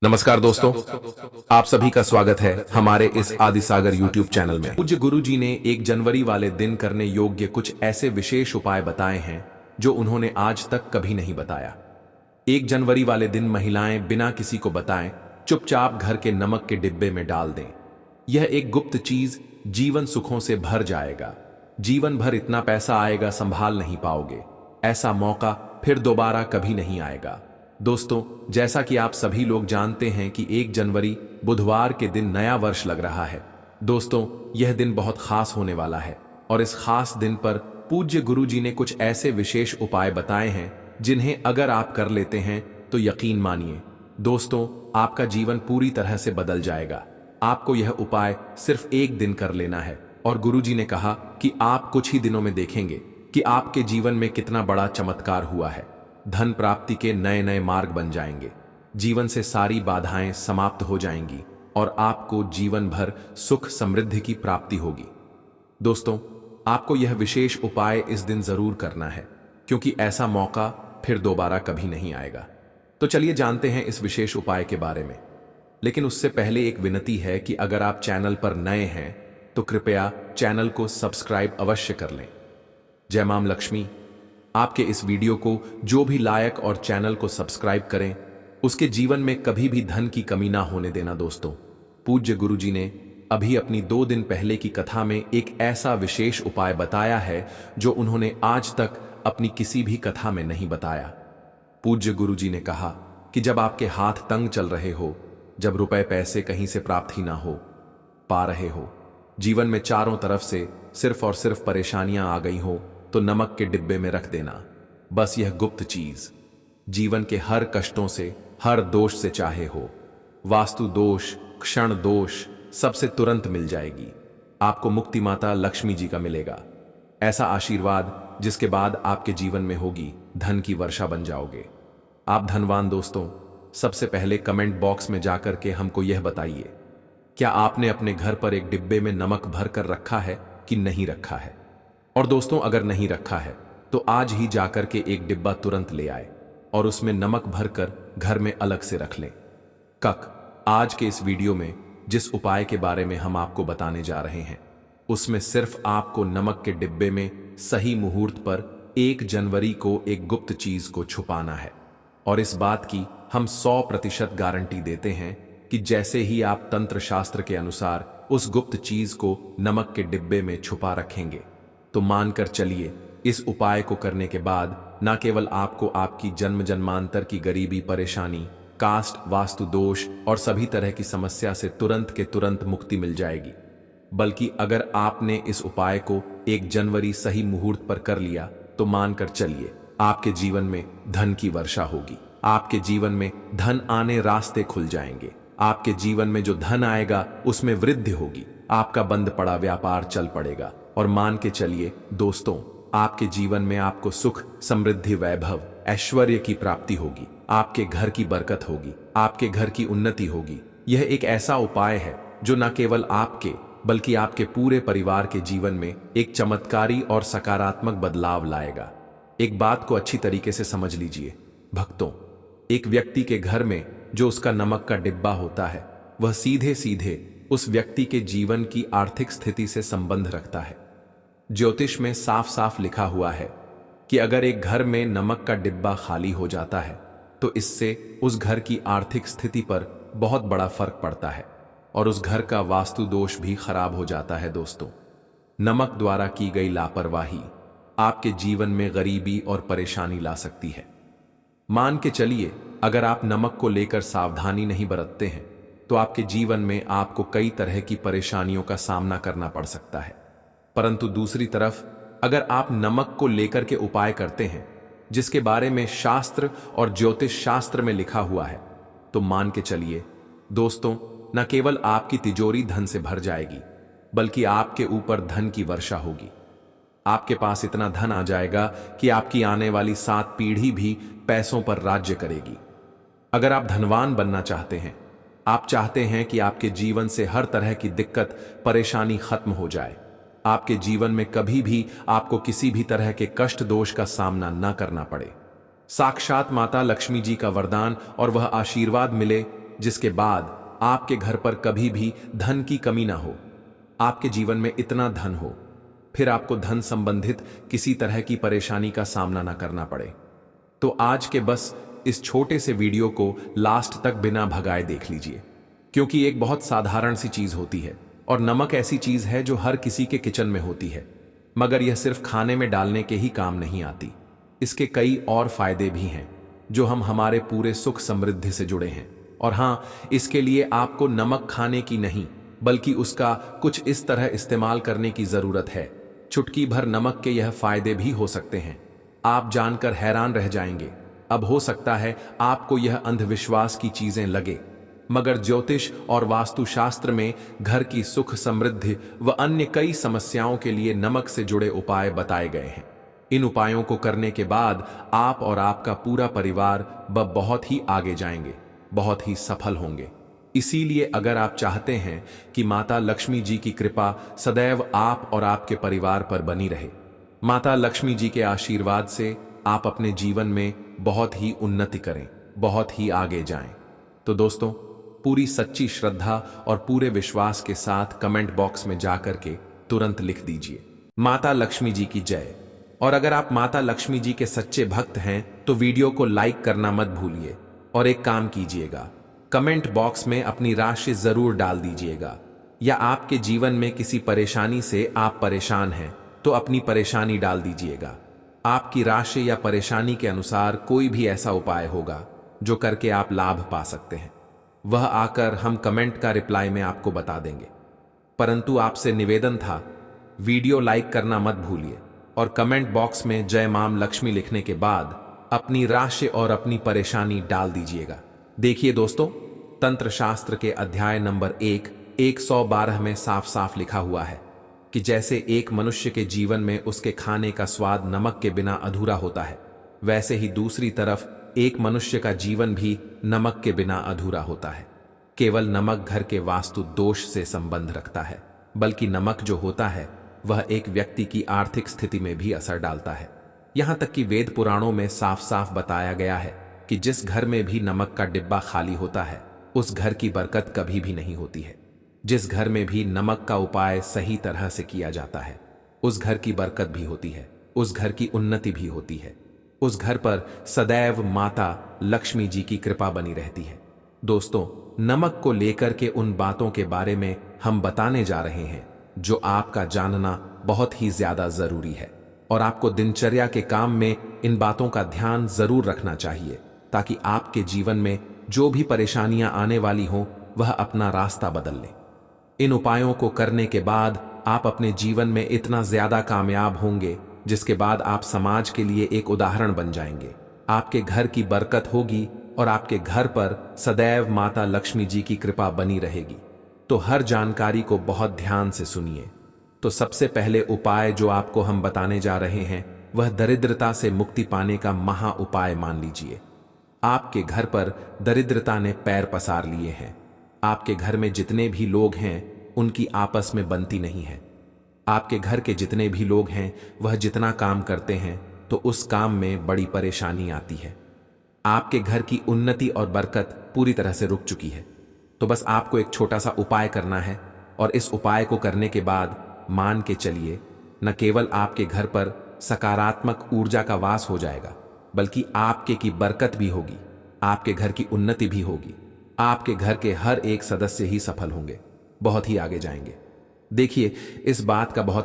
नमस्कार दोस्तों, आप सभी का स्वागत है हमारे इस आदिसागर YouTube चैनल में। पूज्य गुरु जी ने 1 जनवरी वाले दिन करने योग्य कुछ ऐसे विशेष उपाय बताए हैं जो उन्होंने आज तक कभी नहीं बताया। 1 जनवरी वाले दिन महिलाएं बिना किसी को बताएं चुपचाप घर के नमक के डिब्बे में डाल दें। यह एक गुप्त चीज जीवन सुखों से भर जाएगा। जीवन भर इतना पैसा आएगा संभाल नहीं पाओगे। ऐसा मौका फिर दोबारा कभी नहीं आएगा। दोस्तों, जैसा कि आप सभी लोग जानते हैं कि 1 जनवरी बुधवार के दिन नया वर्ष लग रहा है। दोस्तों, यह दिन बहुत खास होने वाला है और इस खास दिन पर पूज्य गुरु जी ने कुछ ऐसे विशेष उपाय बताए हैं जिन्हें अगर आप कर लेते हैं तो यकीन मानिए दोस्तों, आपका जीवन पूरी तरह से बदल जाएगा। आपको यह उपाय सिर्फ 1 दिन कर लेना है और गुरु जी ने कहा कि आप कुछ ही दिनों में देखेंगे कि आपके जीवन में कितना बड़ा चमत्कार हुआ है। धन प्राप्ति के नए नए मार्ग बन जाएंगे। जीवन से सारी बाधाएं समाप्त हो जाएंगी और आपको जीवन भर सुख समृद्धि की प्राप्ति होगी। दोस्तों, आपको यह विशेष उपाय इस दिन जरूर करना है क्योंकि ऐसा मौका फिर दोबारा कभी नहीं आएगा। तो चलिए जानते हैं इस विशेष उपाय के बारे में। लेकिन उससे पहले एक विनती है कि अगर आप चैनल पर नए हैं तो कृपया चैनल को सब्सक्राइब अवश्य कर लें। जय मां लक्ष्मी। आपके इस वीडियो को जो भी लायक और चैनल को सब्सक्राइब करें उसके जीवन में कभी भी धन की कमी ना होने देना। दोस्तों, पूज्य गुरु जी ने अभी अपनी 2 दिन पहले की कथा में एक ऐसा विशेष उपाय बताया है जो उन्होंने आज तक अपनी किसी भी कथा में नहीं बताया। पूज्य गुरु जी ने कहा कि जब आपके हाथ तंग चल रहे हो, जब रुपए पैसे कहीं से प्राप्त ही ना हो पा रहे हो, जीवन में चारों तरफ से सिर्फ और सिर्फ परेशानियां आ गई हो, तो नमक के डिब्बे में रख देना। बस यह गुप्त चीज जीवन के हर कष्टों से, हर दोष से चाहे हो, वास्तु दोष, क्षण दोष, सबसे तुरंत मिल जाएगी। आपको मुक्ति माता लक्ष्मी जी का मिलेगा। ऐसा आशीर्वाद जिसके बाद आपके जीवन में होगी धन की वर्षा बन जाओगे। आप धनवान। दोस्तों, सबसे पहले कमेंट बॉक्स में जाकर के हमको यह बताइए, क्या आपने अपने घर पर एक डिब्बे में नमक भर कर रखा है कि नहीं रखा है? और दोस्तों, अगर नहीं रखा है तो आज ही जाकर के एक डिब्बा तुरंत ले आए और उसमें नमक भरकर घर में अलग से रख लें। आज के इस वीडियो में जिस उपाय के बारे में हम आपको बताने जा रहे हैं उसमें सिर्फ आपको नमक के डिब्बे में सही मुहूर्त पर 1 जनवरी को एक गुप्त चीज को छुपाना है। और इस बात की हम 100% गारंटी देते हैं कि जैसे ही आप तंत्र शास्त्र के अनुसार उस गुप्त चीज को नमक के डिब्बे में छुपा रखेंगे तो मानकर चलिए इस उपाय को करने के बाद न केवल आपको आपकी जन्म जन्मांतर की गरीबी, परेशानी, कास्ट, वास्तु दोष और सभी तरह की समस्या से तुरंत के तुरंत मुक्ति मिल जाएगी, बल्कि अगर आपने इस उपाय को 1 जनवरी सही मुहूर्त पर कर लिया तो मानकर चलिए आपके जीवन में धन की वर्षा होगी। आपके जीवन में धन आने रास्ते खुल जाएंगे। आपके जीवन में जो धन आएगा उसमें वृद्धि होगी। आपका बंद पड़ा व्यापार चल पड़ेगा और मान के चलिए दोस्तों, आपके जीवन में आपको सुख, समृद्धि, वैभव, ऐश्वर्य की प्राप्ति होगी। आपके घर की बरकत होगी। आपके घर की उन्नति होगी। यह एक ऐसा उपाय है जो न केवल आपके बल्कि आपके पूरे परिवार के जीवन में एक चमत्कारी और सकारात्मक बदलाव लाएगा। एक बात को अच्छी तरीके से समझ लीजिए भक्तों, एक व्यक्ति के घर में जो उसका नमक का डिब्बा होता है वह सीधे सीधे उस व्यक्ति के जीवन की आर्थिक स्थिति से संबंध रखता है। ज्योतिष में साफ साफ लिखा हुआ है कि अगर एक घर में नमक का डिब्बा खाली हो जाता है तो इससे उस घर की आर्थिक स्थिति पर बहुत बड़ा फर्क पड़ता है और उस घर का वास्तु दोष भी खराब हो जाता है। दोस्तों, नमक द्वारा की गई लापरवाही आपके जीवन में गरीबी और परेशानी ला सकती है। मान के चलिए अगर आप नमक को लेकर सावधानी नहीं बरतते हैं तो आपके जीवन में आपको कई तरह की परेशानियों का सामना करना पड़ सकता है। परंतु दूसरी तरफ अगर आप नमक को लेकर के उपाय करते हैं जिसके बारे में शास्त्र और ज्योतिष शास्त्र में लिखा हुआ है तो मान के चलिए दोस्तों, न केवल आपकी तिजोरी धन से भर जाएगी बल्कि आपके ऊपर धन की वर्षा होगी। आपके पास इतना धन आ जाएगा कि आपकी आने वाली 7 पीढ़ी भी पैसों पर राज्य करेगी। अगर आप धनवान बनना चाहते हैं, आप चाहते हैं कि आपके जीवन से हर तरह की दिक्कत, परेशानी खत्म हो जाए, आपके जीवन में कभी भी आपको किसी भी तरह के कष्ट दोष का सामना न करना पड़े, साक्षात माता लक्ष्मी जी का वरदान और वह आशीर्वाद मिले जिसके बाद आपके घर पर कभी भी धन की कमी ना हो, आपके जीवन में इतना धन हो, फिर आपको धन संबंधित किसी तरह की परेशानी का सामना ना करना पड़े। तो आज के बस इस छोटे से वीडियो को लास्ट तक बिना भगाए देख लीजिए, क्योंकि एक बहुत साधारण सी चीज होती है और नमक ऐसी चीज है जो हर किसी के किचन में होती है, मगर यह सिर्फ खाने में डालने के ही काम नहीं आती। इसके कई और फायदे भी हैं जो हम हमारे पूरे सुख समृद्धि से जुड़े हैं। और हाँ, इसके लिए आपको नमक खाने की नहीं बल्कि उसका कुछ इस तरह इस्तेमाल करने की जरूरत है। चुटकी भर नमक के यह फायदे भी हो सकते हैं, आप जानकर हैरान रह जाएंगे। अब हो सकता है आपको यह अंधविश्वास की चीजें लगे, मगर ज्योतिष और वास्तुशास्त्र में घर की सुख समृद्धि व अन्य कई समस्याओं के लिए नमक से जुड़े उपाय बताए गए हैं। इन उपायों को करने के बाद आप और आपका पूरा परिवार बहुत ही आगे जाएंगे, बहुत ही सफल होंगे। इसीलिए अगर आप चाहते हैं कि माता लक्ष्मी जी की कृपा सदैव आप और आपके परिवार पर बनी रहे, माता लक्ष्मी जी के आशीर्वाद से आप अपने जीवन में बहुत ही उन्नति करें, बहुत ही आगे जाएं, तो दोस्तों पूरी सच्ची श्रद्धा और पूरे विश्वास के साथ कमेंट बॉक्स में जाकर के तुरंत लिख दीजिए माता लक्ष्मी जी की जय। और अगर आप माता लक्ष्मी जी के सच्चे भक्त हैं तो वीडियो को लाइक करना मत भूलिए और एक काम कीजिएगा, कमेंट बॉक्स में अपनी राशि जरूर डाल दीजिएगा। या आपके जीवन में किसी परेशानी से आप परेशान हैं तो अपनी परेशानी डाल दीजिएगा। आपकी राशि या परेशानी के अनुसार कोई भी ऐसा उपाय होगा जो करके आप लाभ पा सकते हैं, वह आकर हम कमेंट का रिप्लाई में आपको बता देंगे। परंतु आपसे निवेदन था, वीडियो लाइक करना मत भूलिए और कमेंट बॉक्स में जय मां लक्ष्मी लिखने के बाद अपनी राशि और अपनी परेशानी डाल दीजिएगा। देखिए दोस्तों, तंत्र शास्त्र के अध्याय नंबर 112 में साफ साफ लिखा हुआ है कि जैसे एक मनुष्य के जीवन में उसके खाने का स्वाद नमक के बिना अधूरा होता है, वैसे ही दूसरी तरफ एक मनुष्य का जीवन भी नमक के बिना अधूरा होता है। केवल नमक घर के वास्तु दोष से संबंध रखता है, बल्कि नमक जो होता है वह एक व्यक्ति की आर्थिक स्थिति में भी असर डालता है। यहां तक कि वेद पुराणों में साफ साफ बताया गया है कि जिस घर में भी नमक का डिब्बा खाली होता है उस घर की बरकत कभी भी नहीं होती है। जिस घर में भी नमक का उपाय सही तरह से किया जाता है उस घर की बरकत भी होती है, उस घर की उन्नति भी होती है, उस घर पर सदैव माता लक्ष्मी जी की कृपा बनी रहती है। दोस्तों, नमक को लेकर के उन बातों के बारे में हम बताने जा रहे हैं जो आपका जानना बहुत ही ज्यादा जरूरी है और आपको दिनचर्या के काम में इन बातों का ध्यान जरूर रखना चाहिए, ताकि आपके जीवन में जो भी परेशानियां आने वाली हों वह अपना रास्ता बदल ले। इन उपायों को करने के बाद आप अपने जीवन में इतना ज्यादा कामयाब होंगे जिसके बाद आप समाज के लिए एक उदाहरण बन जाएंगे। आपके घर की बरकत होगी और आपके घर पर सदैव माता लक्ष्मी जी की कृपा बनी रहेगी। तो हर जानकारी को बहुत ध्यान से सुनिए। तो सबसे पहले उपाय जो आपको हम बताने जा रहे हैं वह दरिद्रता से मुक्ति पाने का महा उपाय मान लीजिए। आपके घर पर दरिद्रता ने पैर पसार लिए हैं। आपके घर में जितने भी लोग हैं उनकी आपस में बनती नहीं है। आपके घर के जितने भी लोग हैं वह जितना काम करते हैं तो उस काम में बड़ी परेशानी आती है। आपके घर की उन्नति और बरकत पूरी तरह से रुक चुकी है। तो बस आपको एक छोटा सा उपाय करना है और इस उपाय को करने के बाद मान के चलिए, न केवल आपके घर पर सकारात्मक ऊर्जा का वास हो जाएगा बल्कि आपके की बरकत भी होगी, आपके घर की उन्नति भी होगी, आपके घर के हर एक सदस्य ही सफल होंगे, बहुत ही आगे जाएंगे। देखिए, इस बात का बहुत